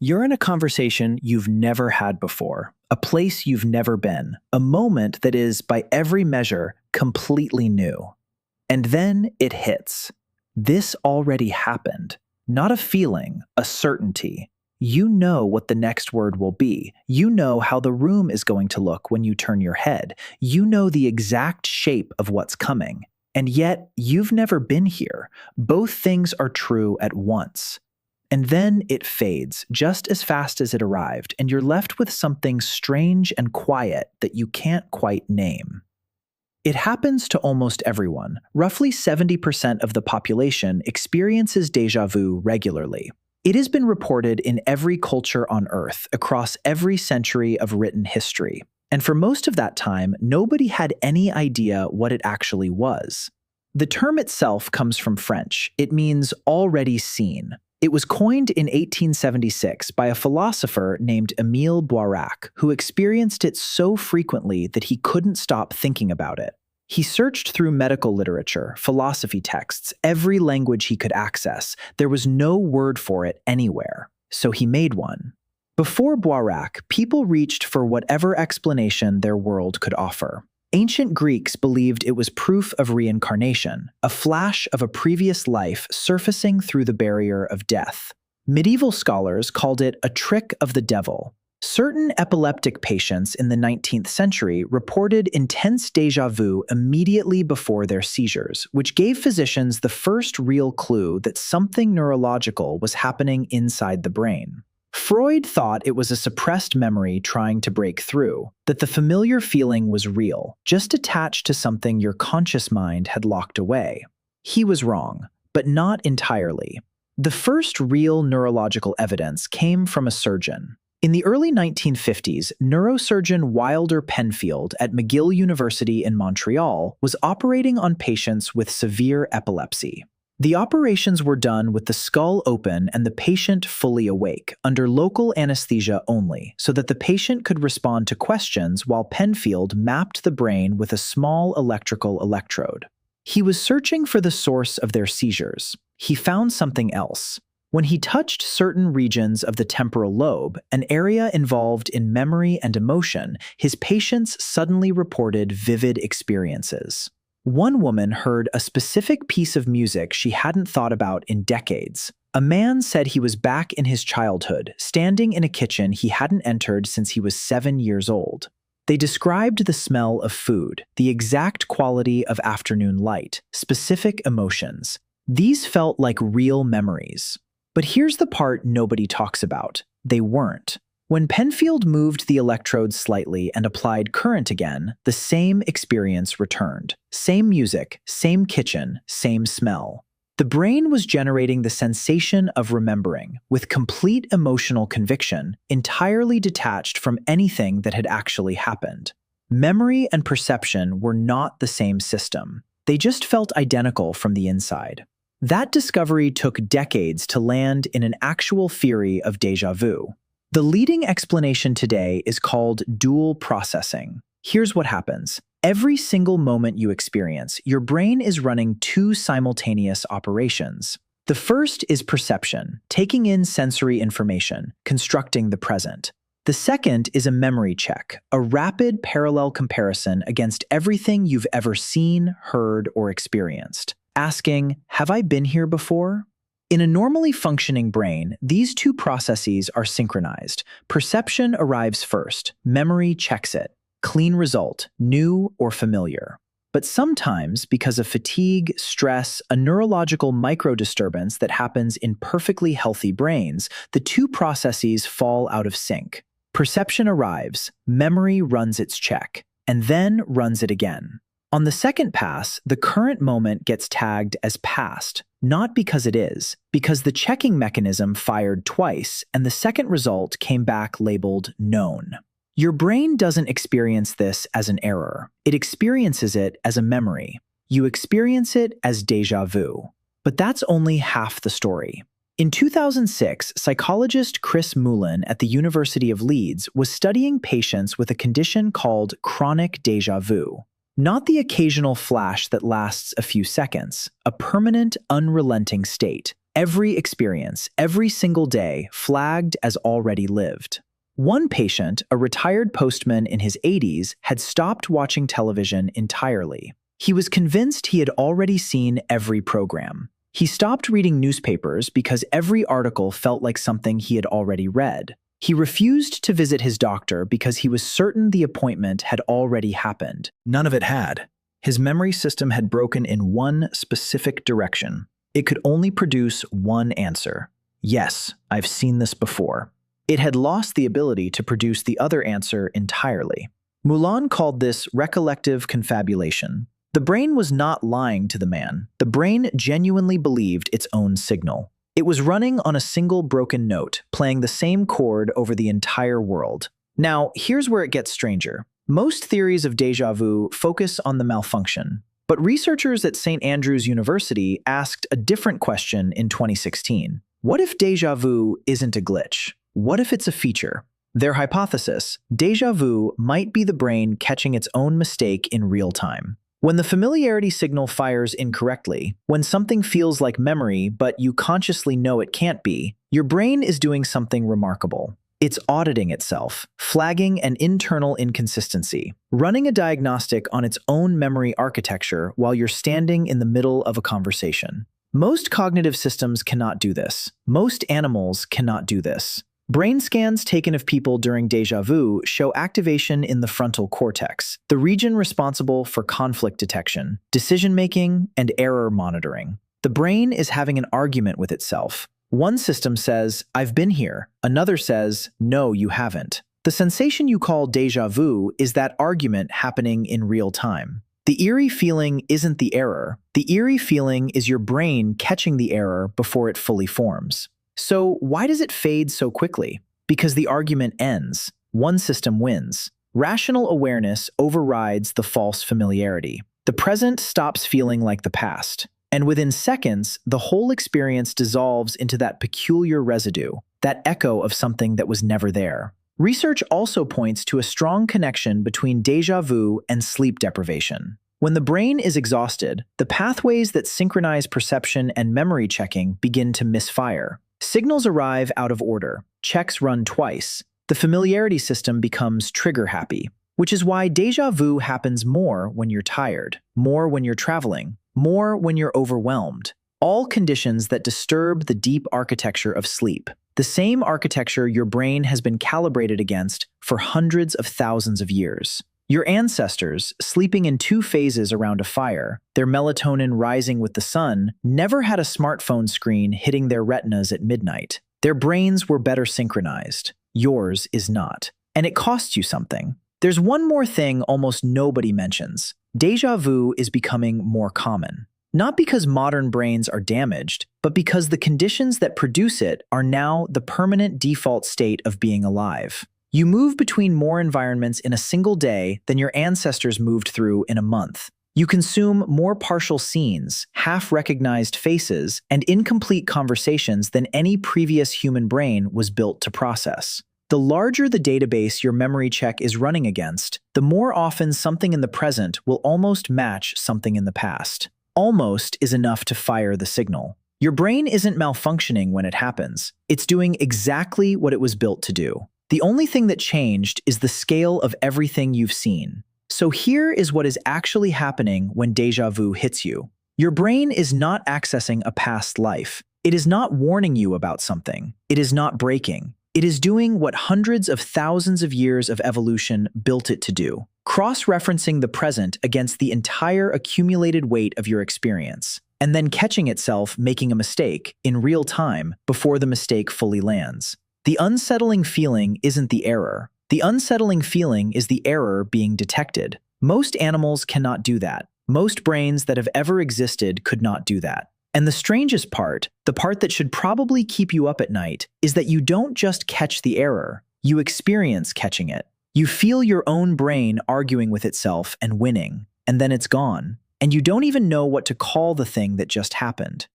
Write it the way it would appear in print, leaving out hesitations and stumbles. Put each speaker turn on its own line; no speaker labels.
You're in a conversation you've never had before, a place you've never been, a moment that is, by every measure, completely new. And then it hits. This already happened. Not a feeling, a certainty. You know what the next word will be. You know how the room is going to look when you turn your head. You know the exact shape of what's coming. And yet, you've never been here. Both things are true at once. And then it fades just as fast as it arrived, and you're left with something strange and quiet that you can't quite name. It happens to almost everyone. Roughly 70% of the population experiences déjà vu regularly. It has been reported in every culture on Earth across every century of written history. And for most of that time, nobody had any idea what it actually was. The term itself comes from French. It means already seen. It was coined in 1876 by a philosopher named Émile Boirac, who experienced it so frequently that he couldn't stop thinking about it. He searched through medical literature, philosophy texts, every language he could access. There was no word for it anywhere, so he made one. Before Boirac, people reached for whatever explanation their world could offer. Ancient Greeks believed it was proof of reincarnation, a flash of a previous life surfacing through the barrier of death. Medieval scholars called it a trick of the devil. Certain epileptic patients in the 19th century reported intense déjà vu immediately before their seizures, which gave physicians the first real clue that something neurological was happening inside the brain. Freud thought it was a suppressed memory trying to break through, that the familiar feeling was real, just attached to something your conscious mind had locked away. He was wrong, but not entirely. The first real neurological evidence came from a surgeon. In the early 1950s, neurosurgeon Wilder Penfield at McGill University in Montreal was operating on patients with severe epilepsy. The operations were done with the skull open and the patient fully awake, under local anesthesia only, so that the patient could respond to questions while Penfield mapped the brain with a small electrical electrode. He was searching for the source of their seizures. He found something else. When he touched certain regions of the temporal lobe, an area involved in memory and emotion, his patients suddenly reported vivid experiences. One woman heard a specific piece of music she hadn't thought about in decades. A man said he was back in his childhood, standing in a kitchen he hadn't entered since he was 7 years old. They described the smell of food, the exact quality of afternoon light, specific emotions. These felt like real memories. But here's the part nobody talks about. They weren't. When Penfield moved the electrodes slightly and applied current again, the same experience returned. Same music, same kitchen, same smell. The brain was generating the sensation of remembering, with complete emotional conviction, entirely detached from anything that had actually happened. Memory and perception were not the same system. They just felt identical from the inside. That discovery took decades to land in an actual theory of déjà vu. The leading explanation today is called dual processing. Here's what happens. Every single moment you experience, your brain is running two simultaneous operations. The first is perception, taking in sensory information, constructing the present. The second is a memory check, a rapid parallel comparison against everything you've ever seen, heard, or experienced. Asking, have I been here before? In a normally functioning brain, these two processes are synchronized. Perception arrives first, memory checks it. Clean result, new or familiar. But sometimes, because of fatigue, stress, a neurological microdisturbance that happens in perfectly healthy brains, the two processes fall out of sync. Perception arrives, memory runs its check, and then runs it again. On the second pass, the current moment gets tagged as past, not because it is, because the checking mechanism fired twice, and the second result came back labeled known. Your brain doesn't experience this as an error. It experiences it as a memory. You experience it as déjà vu. But that's only half the story. In 2006, psychologist Chris Moulin at the University of Leeds was studying patients with a condition called chronic déjà vu. Not the occasional flash that lasts a few seconds, a permanent, unrelenting state. Every experience, every single day, flagged as already lived. One patient, a retired postman in his 80s, had stopped watching television entirely. He was convinced he had already seen every program. He stopped reading newspapers because every article felt like something he had already read. He refused to visit his doctor because he was certain the appointment had already happened. None of it had. His memory system had broken in one specific direction. It could only produce one answer. Yes, I've seen this before. It had lost the ability to produce the other answer entirely. Moulin called this recollective confabulation. The brain was not lying to the man. The brain genuinely believed its own signal. It was running on a single broken note, playing the same chord over the entire world. Now, here's where it gets stranger. Most theories of déjà vu focus on the malfunction, but researchers at St. Andrews University asked a different question in 2016. What if déjà vu isn't a glitch? What if it's a feature? Their hypothesis, déjà vu might be the brain catching its own mistake in real time. When the familiarity signal fires incorrectly, when something feels like memory but you consciously know it can't be, your brain is doing something remarkable. It's auditing itself, flagging an internal inconsistency, running a diagnostic on its own memory architecture while you're standing in the middle of a conversation. Most cognitive systems cannot do this. Most animals cannot do this. Brain scans taken of people during déjà vu show activation in the frontal cortex, the region responsible for conflict detection, decision-making, and error monitoring. The brain is having an argument with itself. One system says, "I've been here." Another says, "No, you haven't." The sensation you call déjà vu is that argument happening in real time. The eerie feeling isn't the error. The eerie feeling is your brain catching the error before it fully forms. So why does it fade so quickly? Because the argument ends. One system wins. Rational awareness overrides the false familiarity. The present stops feeling like the past. And within seconds, the whole experience dissolves into that peculiar residue, that echo of something that was never there. Research also points to a strong connection between déjà vu and sleep deprivation. When the brain is exhausted, the pathways that synchronize perception and memory checking begin to misfire. Signals arrive out of order. Checks run twice. The familiarity system becomes trigger-happy, which is why déjà vu happens more when you're tired, more when you're traveling, more when you're overwhelmed. All conditions that disturb the deep architecture of sleep, the same architecture your brain has been calibrated against for hundreds of thousands of years. Your ancestors, sleeping in two phases around a fire, their melatonin rising with the sun, never had a smartphone screen hitting their retinas at midnight. Their brains were better synchronized. Yours is not. And it costs you something. There's one more thing almost nobody mentions. Déjà vu is becoming more common. Not because modern brains are damaged, but because the conditions that produce it are now the permanent default state of being alive. You move between more environments in a single day than your ancestors moved through in a month. You consume more partial scenes, half-recognized faces, and incomplete conversations than any previous human brain was built to process. The larger the database your memory check is running against, the more often something in the present will almost match something in the past. Almost is enough to fire the signal. Your brain isn't malfunctioning when it happens. It's doing exactly what it was built to do. The only thing that changed is the scale of everything you've seen. So here is what is actually happening when déjà vu hits you. Your brain is not accessing a past life. It is not warning you about something. It is not breaking. It is doing what hundreds of thousands of years of evolution built it to do, cross-referencing the present against the entire accumulated weight of your experience, and then catching itself making a mistake in real time before the mistake fully lands. The unsettling feeling isn't the error. The unsettling feeling is the error being detected. Most animals cannot do that. Most brains that have ever existed could not do that. And the strangest part, the part that should probably keep you up at night, is that you don't just catch the error, you experience catching it. You feel your own brain arguing with itself and winning, and then it's gone. And you don't even know what to call the thing that just happened.